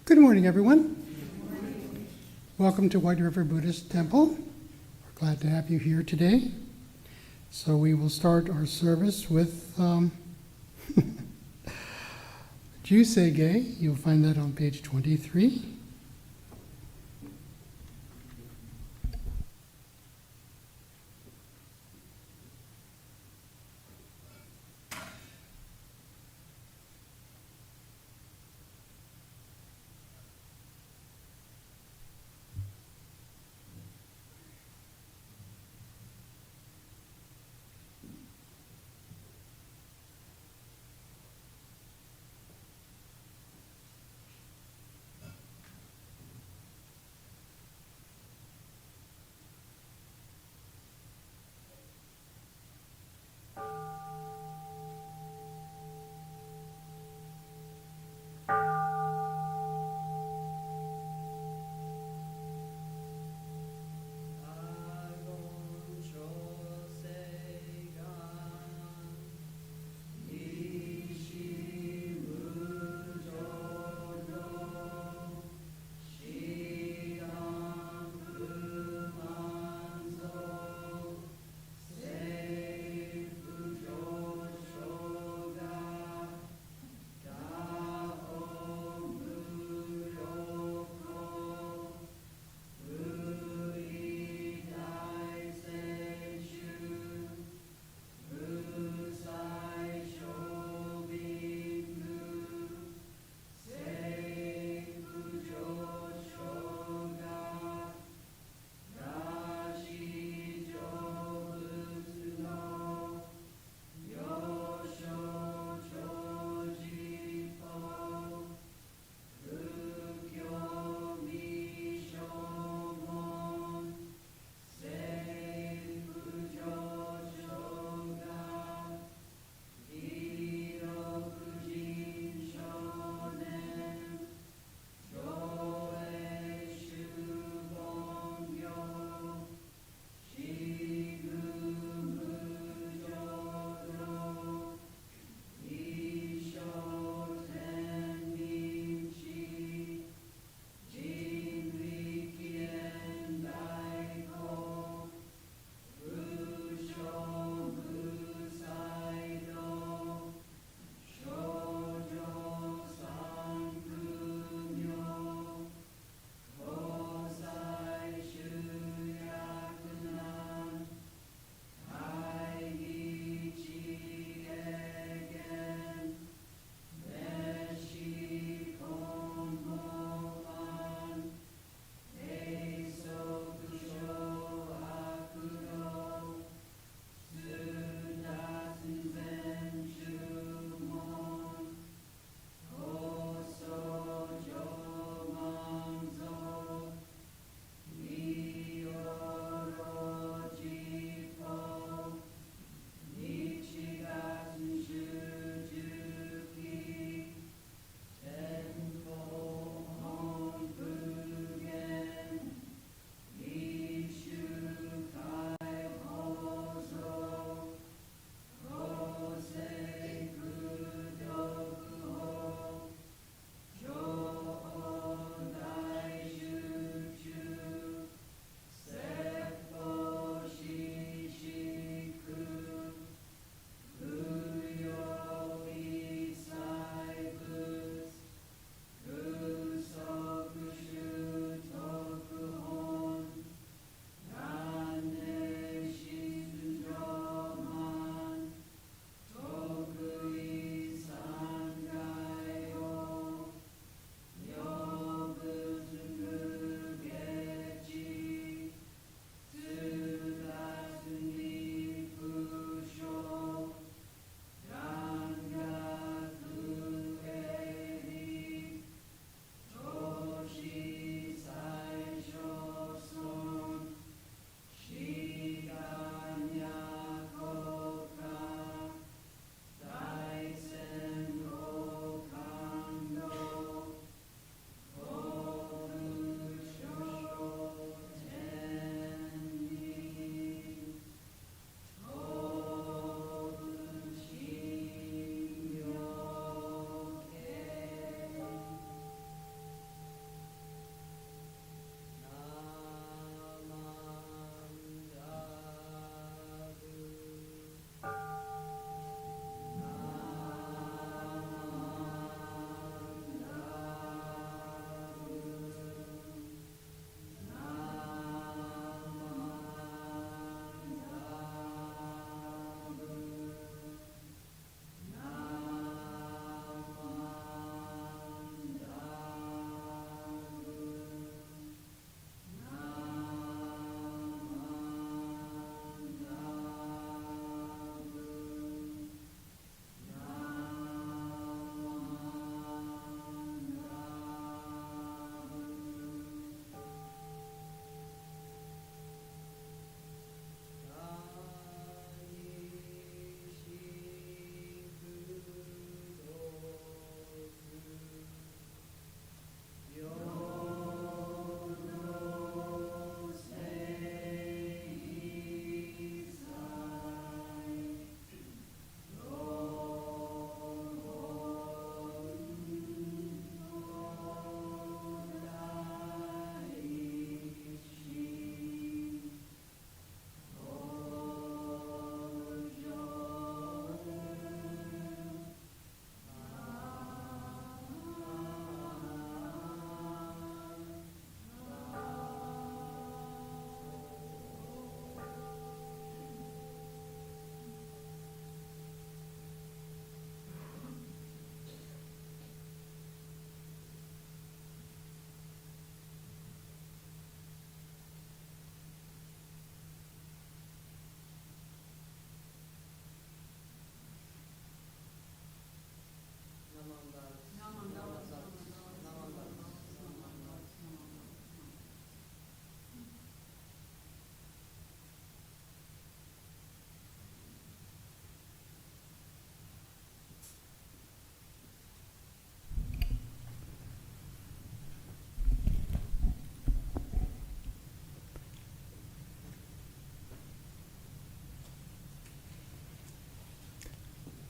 Good morning, everyone. Welcome to White River Buddhist Temple. We're glad to have you here today. So we will start our service with Jusei. You'll find that on page 23.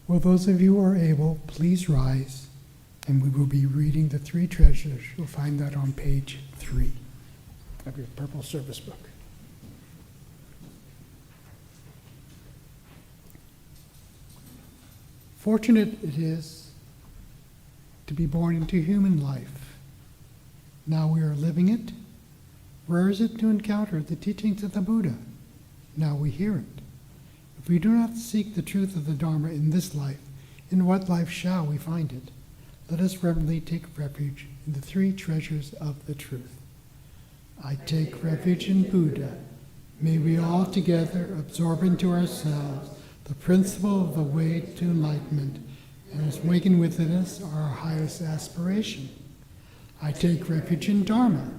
Will those of you who are able, please rise, and we will be reading the three treasures. You'll find that on page 3 of your purple service book. Fortunate it is to be born into human life. Now we are living it. Rare is it to encounter the teachings of the Buddha. Now we hear it. If we do not seek the truth of the Dharma in this life, in what life shall we find it? Let us reverently take refuge in the three treasures of the truth. I take refuge in Buddha. May we all together absorb into ourselves the principle of the way to enlightenment, and as waken within us our highest aspiration. I take refuge in Dharma.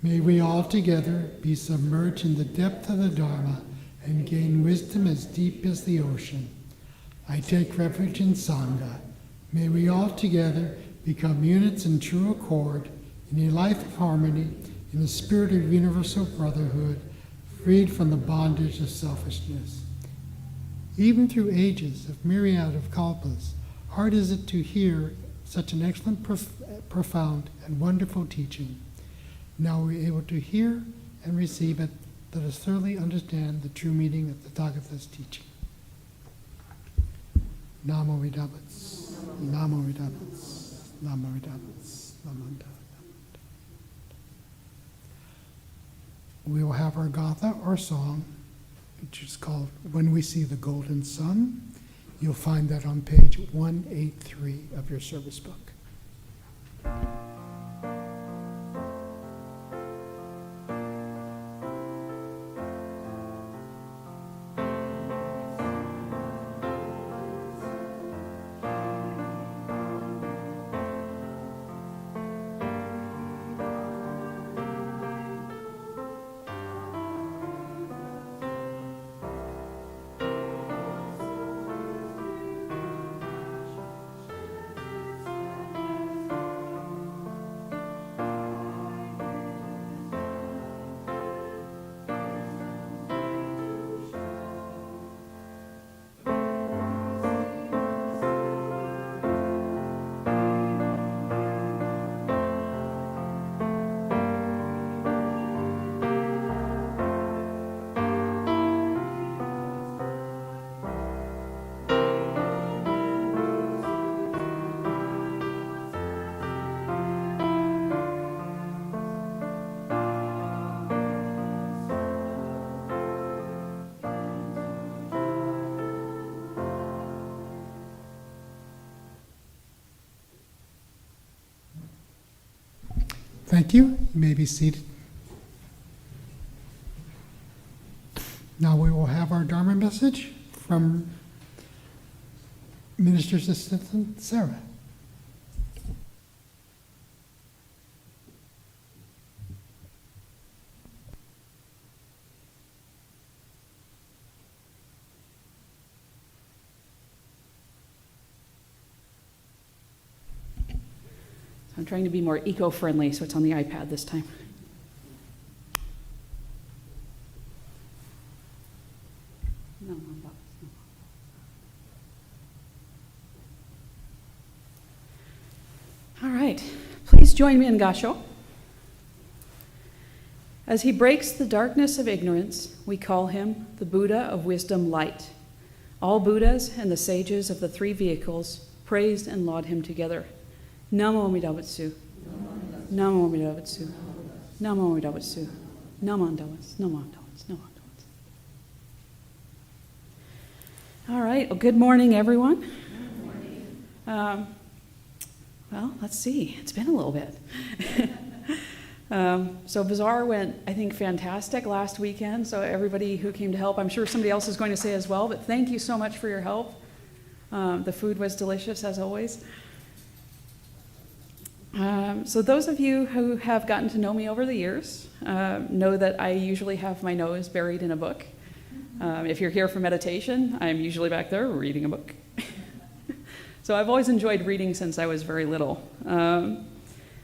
May we all together be submerged in the depth of the Dharma and gain wisdom as deep as the ocean. I take refuge in Sangha. May we all together become units in true accord, in a life of harmony, in a spirit of universal brotherhood, freed from the bondage of selfishness. Even through ages of myriad of kalpas, hard is it to hear such an excellent, profound, and wonderful teaching. Now we're able to hear and receive it. Let us thoroughly understand the true meaning of the Tathagata's teaching. Namo Vidabats, Namo Vidabats, Namo Vidabats, Namo Vidabats. We will have our Gatha, our song, which is called When We See the Golden Sun. You'll find that on page 183 of your service book. Thank you. You may be seated. Now we will have our Dharma message from Minister's Assistant Sarah. I'm trying to be more eco-friendly, so it's on the iPad this time. No. All right, please join me in Gasho. As he breaks the darkness of ignorance, we call him the Buddha of wisdom light. All Buddhas and the sages of the three vehicles praised and laud him together. Namo Amida Butsu. Namo Amida Butsu. Namo Amida Butsu. Namo Andawas. Namo Andawas. Namo Andawas. All right. Well, good morning, everyone. Good morning. Well, let's see. It's been a little bit. So Bazaar went, I think, fantastic last weekend. So everybody who came to help, I'm sure somebody else is going to say as well, but thank you so much for your help. The food was delicious, as always. So those of you who have gotten to know me over the years know that I usually have my nose buried in a book. If you're here for meditation, I'm usually back there reading a book. So I've always enjoyed reading since I was very little.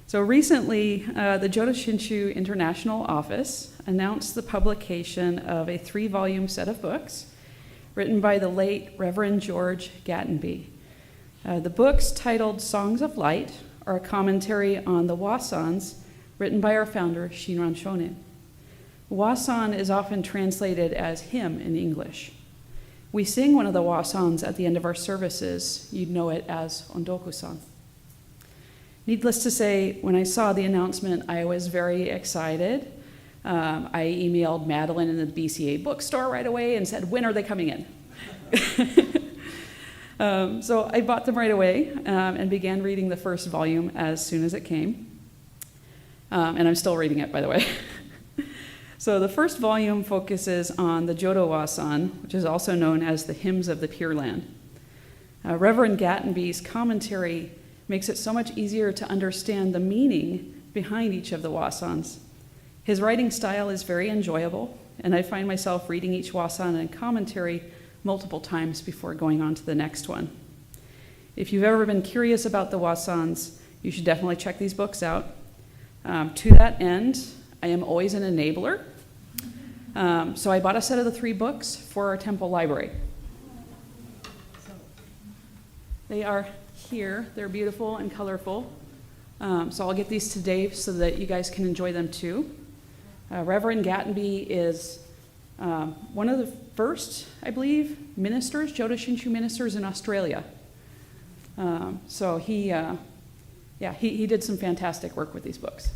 So recently, the Jodo Shinshu International Office announced the publication of a 3-volume set of books written by the late Reverend George Gattenby. The books, titled Songs of Light, are a commentary on the Wasans written by our founder, Shinran Shonin. Wasan is often translated as hymn in English. We sing one of the wasans at the end of our services. You'd know it as Ondoku-san. Needless to say, when I saw the announcement, I was very excited. I emailed Madeline in the BCA bookstore right away and said, when are they coming in? So I bought them right away and began reading the first volume as soon as it came. And I'm still reading it, by the way. So the first volume focuses on the Jodo Wasan, which is also known as the Hymns of the Pure Land. Reverend Gattenby's commentary makes it so much easier to understand the meaning behind each of the wasans. His writing style is very enjoyable, and I find myself reading each wasan and commentary multiple times before going on to the next one. If you've ever been curious about the wasans, you should definitely check these books out. To that end, I am always an enabler. So I bought a set of the 3 books for our temple library. They are here. They're beautiful and colorful. So I'll get these to Dave so that you guys can enjoy them too. Reverend Gattenby is one of the first, I believe, ministers, Jodo Shinshu ministers in Australia. So he did some fantastic work with these books.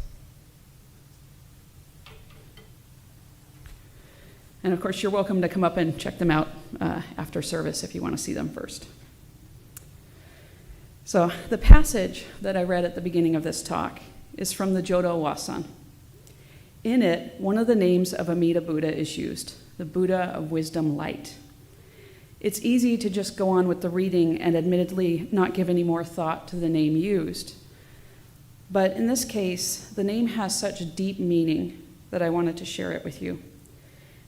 And of course, you're welcome to come up and check them out after service if you want to see them first. So the passage that I read at the beginning of this talk is from the Jodo Wasan. In it, one of the names of Amida Buddha is used, the Buddha of Wisdom Light. It's easy to just go on with the reading and admittedly not give any more thought to the name used. But in this case, the name has such deep meaning that I wanted to share it with you.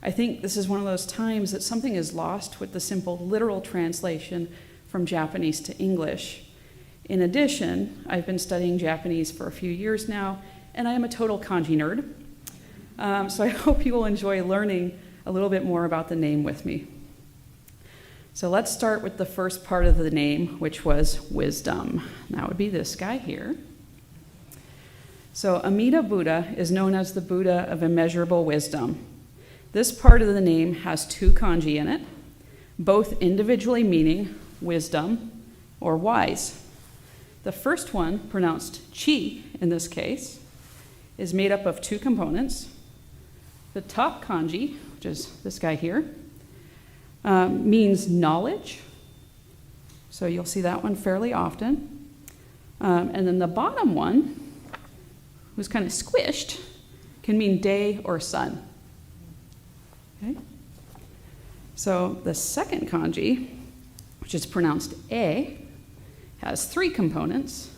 I think this is one of those times that something is lost with the simple literal translation from Japanese to English. In addition, I've been studying Japanese for a few years now, and I am a total kanji nerd. So I hope you will enjoy learning a little bit more about the name with me. So let's start with the first part of the name, which was wisdom. That would be this guy here. So Amida Buddha is known as the Buddha of immeasurable wisdom. This part of the name has 2 kanji in it, both individually meaning wisdom or wise. The first one, pronounced chi in this case, is made up of 2 components. The top kanji, which is this guy here, means knowledge. So you'll see that one fairly often. And then the bottom one, who's kind of squished, can mean day or sun. Okay? So the second kanji, which is pronounced e, has 3 components.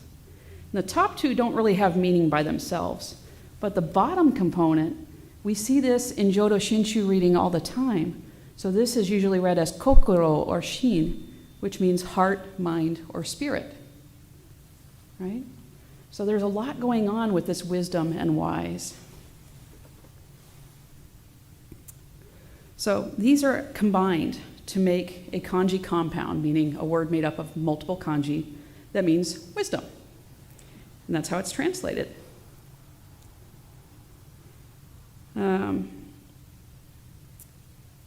And the top 2 don't really have meaning by themselves, but the bottom component, we see this in Jodo Shinshu reading all the time. So this is usually read as kokoro or shin, which means heart, mind, or spirit. Right? So there's a lot going on with this wisdom and wise. So these are combined to make a kanji compound, meaning a word made up of multiple kanji that means wisdom. And that's how it's translated.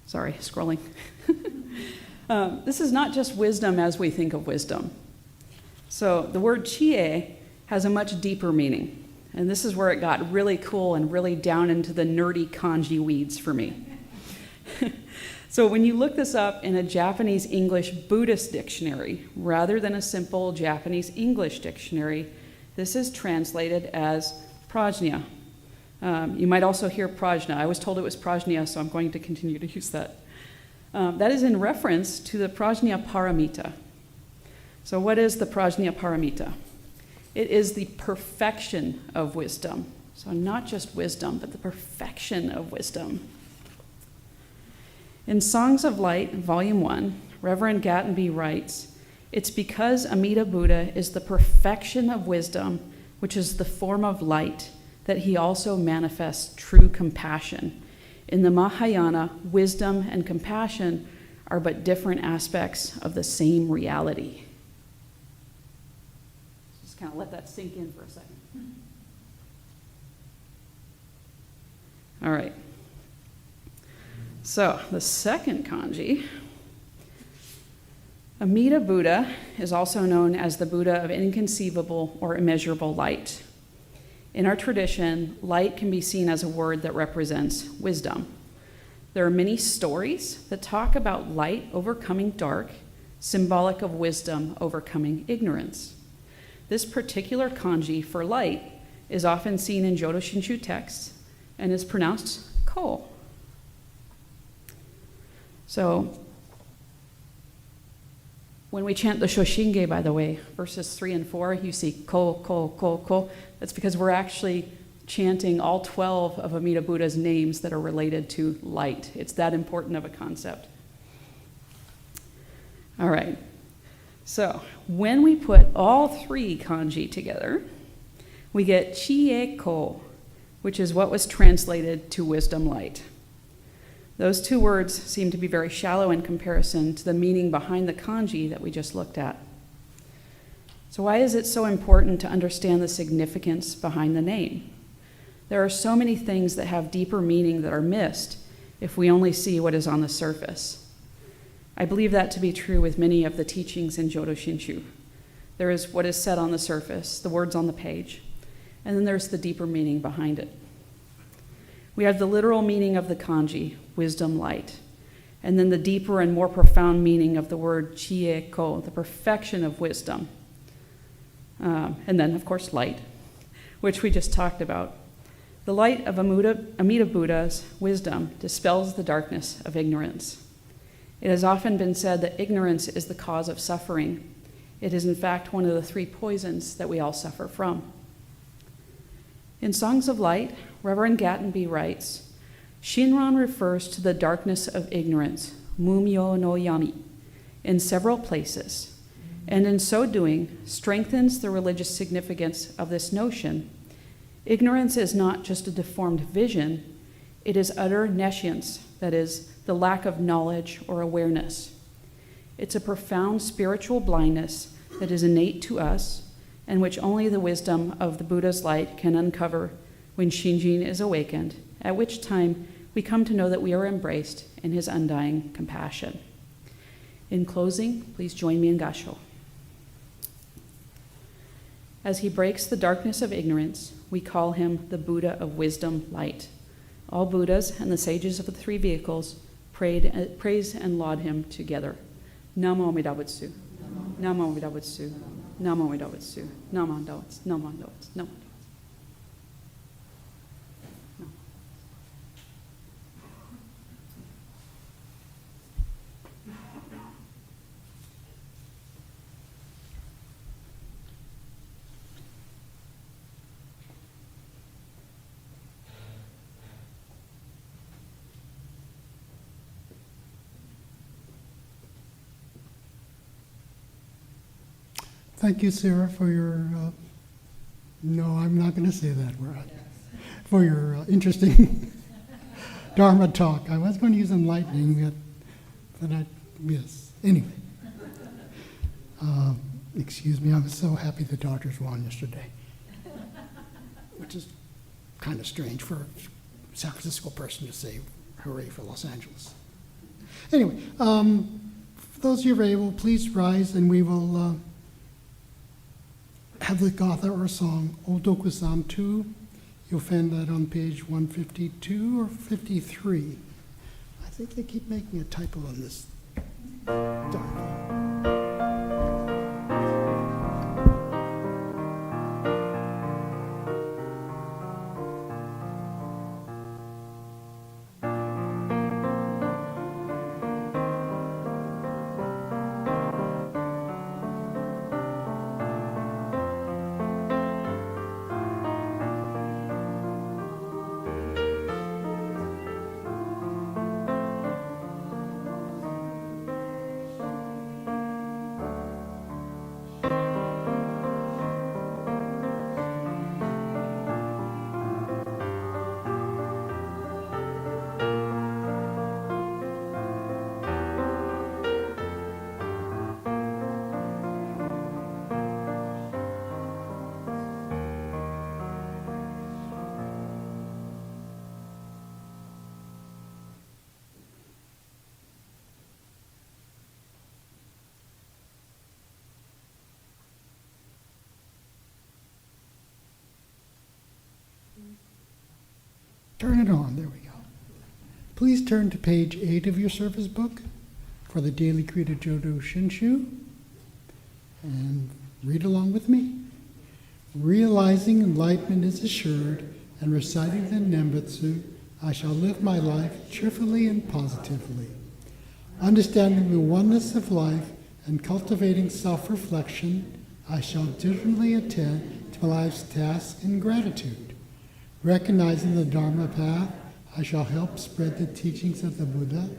Sorry, scrolling. This is not just wisdom as we think of wisdom. So the word chie has a much deeper meaning. And this is where it got really cool and really down into the nerdy kanji weeds for me. So when you look this up in a Japanese English Buddhist dictionary, rather than a simple Japanese English dictionary, this is translated as prajna. You might also hear prajna. I was told it was prajna, so I'm going to continue to use that. That is in reference to the prajna paramita. So what is the prajna paramita? It is the perfection of wisdom. So not just wisdom, but the perfection of wisdom. In Songs of Light, Volume 1, Reverend Gattenby writes, "It's because Amida Buddha is the perfection of wisdom, which is the form of light, that he also manifests true compassion. In the Mahayana, wisdom and compassion are but different aspects of the same reality. Just kind of let that sink in for a second. All right. So the second kanji, Amida Buddha, is also known as the Buddha of inconceivable or immeasurable light. In our tradition, light can be seen as a word that represents wisdom. There are many stories that talk about light overcoming dark, symbolic of wisdom overcoming ignorance. This particular kanji for light is often seen in Jodo Shinshu texts and is pronounced ko. So, when we chant the Shoshinge, by the way, verses 3 and 4, you see ko, ko, ko, ko. That's because we're actually chanting all 12 of Amida Buddha's names that are related to light. It's that important of a concept. All right. So, when we put all three kanji together, we get Chie Ko, which is what was translated to wisdom light. Those two words seem to be very shallow in comparison to the meaning behind the kanji that we just looked at. So why is it so important to understand the significance behind the name? There are so many things that have deeper meaning that are missed if we only see what is on the surface. I believe that to be true with many of the teachings in Jodo Shinshu. There is what is said on the surface, the words on the page, and then there's the deeper meaning behind it. We have the literal meaning of the kanji, wisdom light, and then the deeper and more profound meaning of the word chie ko, the perfection of wisdom. And then, of course, light, which we just talked about. The light of Amida Buddha's wisdom dispels the darkness of ignorance. It has often been said that ignorance is the cause of suffering. It is, in fact, one of the three poisons that we all suffer from. In Songs of Light, Reverend Gattenby writes, Shinran refers to the darkness of ignorance, mumyo no yami, in several places, and in so doing strengthens the religious significance of this notion. Ignorance is not just a deformed vision, it is utter nescience, that is, the lack of knowledge or awareness. It's a profound spiritual blindness that is innate to us and which only the wisdom of the Buddha's light can uncover when Shinjin is awakened, at which time we come to know that we are embraced in his undying compassion. In closing, please join me in Gasho. As he breaks the darkness of ignorance, we call him the Buddha of wisdom light. All Buddhas and the sages of the three vehicles praise and laud him together. Namo Amida Butsu. Namo Amida Butsu. Namo Amida Butsu. Namo Amida Butsu. Namo Amida Butsu. Namo. Thank you, Sarah, for your, no, I'm not going to say that word, for your interesting Dharma talk. I was going to use enlightening, but I, yes. Anyway, excuse me, I was so happy the Dodgers won yesterday, which is kind of strange for a San Francisco person to say hooray for Los Angeles. Anyway, for those of you who are able, please rise and we will have the Gatha or song, Odoku-san 2. You'll find that on page 152 or 53. I think they keep making a typo on this. Turn it on. There we go. Please turn to page 8 of your service book for the Daily Krita Jodo Shinshu and read along with me. Realizing enlightenment is assured and reciting the Nembutsu, I shall live my life cheerfully and positively. Understanding the oneness of life and cultivating self-reflection, I shall diligently attend to my life's tasks in gratitude. Recognizing the Dharma path, I shall help spread the teachings of the Buddha.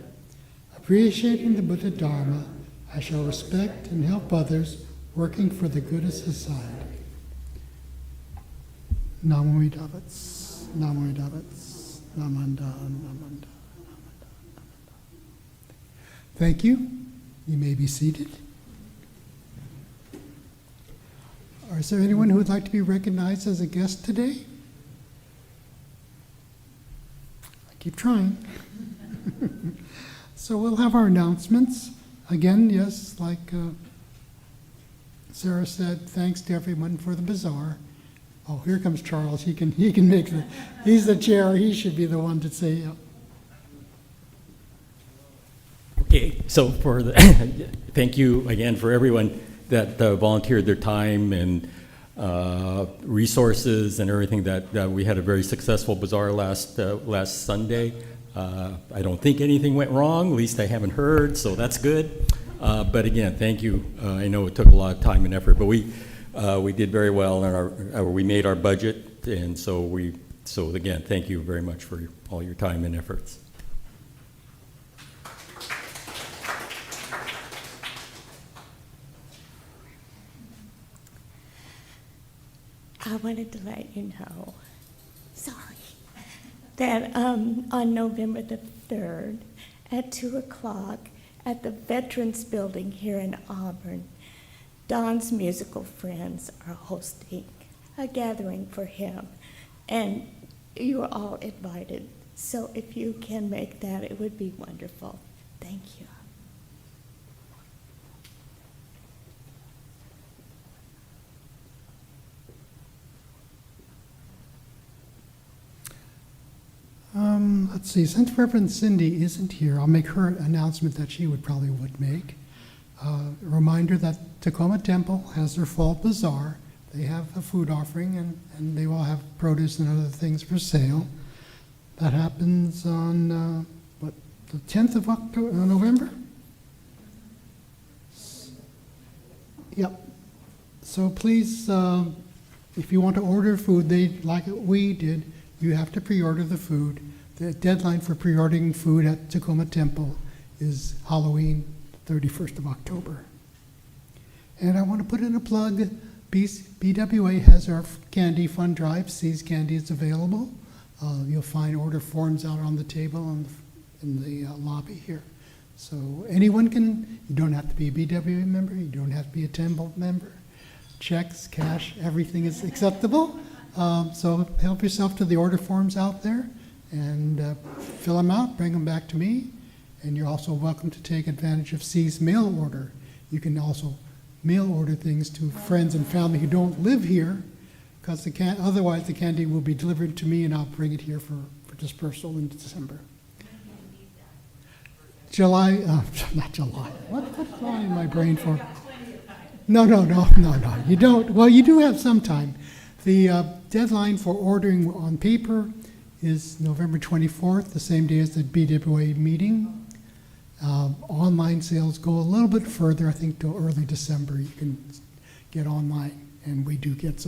Appreciating the Buddha Dharma, I shall respect and help others working for the good of society. Namo Buddhasa, Namo Buddhasa, Namanda, Namanda, Namanda. Thank you. You may be seated. Is there anyone who would like to be recognized as a guest today? I keep trying. So we'll have our announcements. Again, yes, like Sarah said, thanks to everyone for the bazaar. Oh, here comes Charles. He can make he's the chair. He should be the one to say. Okay, so thank you again for everyone that volunteered their time and resources and everything. That we had a very successful bazaar last Sunday. I don't think anything went wrong. At least I haven't heard, so that's good. But again, thank you. I know it took a lot of time and effort, but we did very well, and we made our budget, and so again, thank you very much for all your time and efforts. I wanted to let you know, that on November the 3rd at 2 o'clock at the Veterans Building here in Auburn, Don's musical friends are hosting a gathering for him, and you are all invited. So if you can make that, it would be wonderful. Thank you. Let's see, since Reverend Cindy isn't here, I'll make her announcement that she would make. A reminder that Tacoma Temple has their fall bazaar. They have a food offering, and they will have produce and other things for sale. That happens on, the 10th of November? Yep. So please, if you want to order food, like we did, you have to pre-order the food. The deadline for pre-ordering food at Tacoma Temple is Halloween, 31st of October. And I want to put in a plug. BWA has our candy fund drive. C's Candy is available. You'll find order forms out on the table in the lobby here. So anyone can, you don't have to be a BWA member, you don't have to be a Temple member. Checks, cash, everything is acceptable. So help yourself to the order forms out there and fill them out, bring them back to me. And you're also welcome to take advantage of C's mail order. You can also mail order things to friends and family who don't live here, because otherwise the candy will be delivered to me and I'll bring it here for dispersal in December. July, not July. What's going in my brain for? No. You don't. Well, you do have some time. The deadline for ordering on paper is November 24th, the same day as the BWA meeting. Online sales go a little bit further, I think, till early December. You can get online, and we do get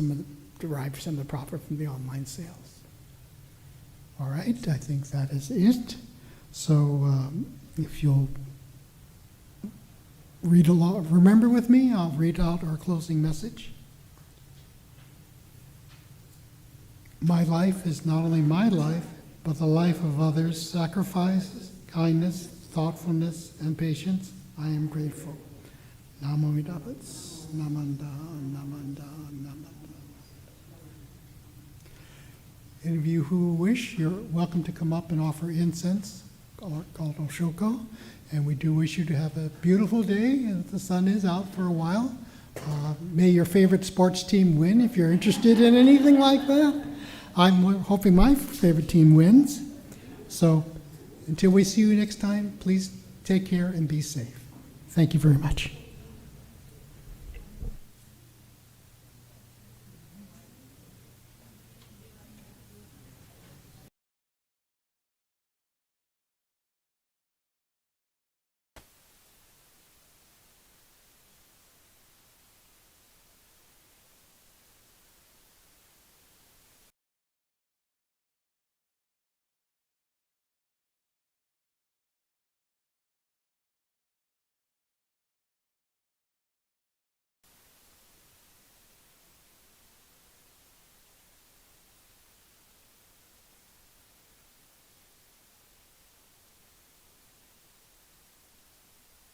derive some of the profit from the online sales. All right, I think that is it. So if you'll read along, remember with me, I'll read out our closing message. My life is not only my life, but the life of others. Sacrifice, kindness, thoughtfulness, and patience. I am grateful. Namo Buddhasa, Namanda, Namanda, Namanda. Any of you who wish, you're welcome to come up and offer incense called Oshoko. And we do wish you to have a beautiful day, as the sun is out for a while. May your favorite sports team win if you're interested in anything like that. I'm hoping my favorite team wins. So until we see you next time, please take care and be safe. Thank you very much.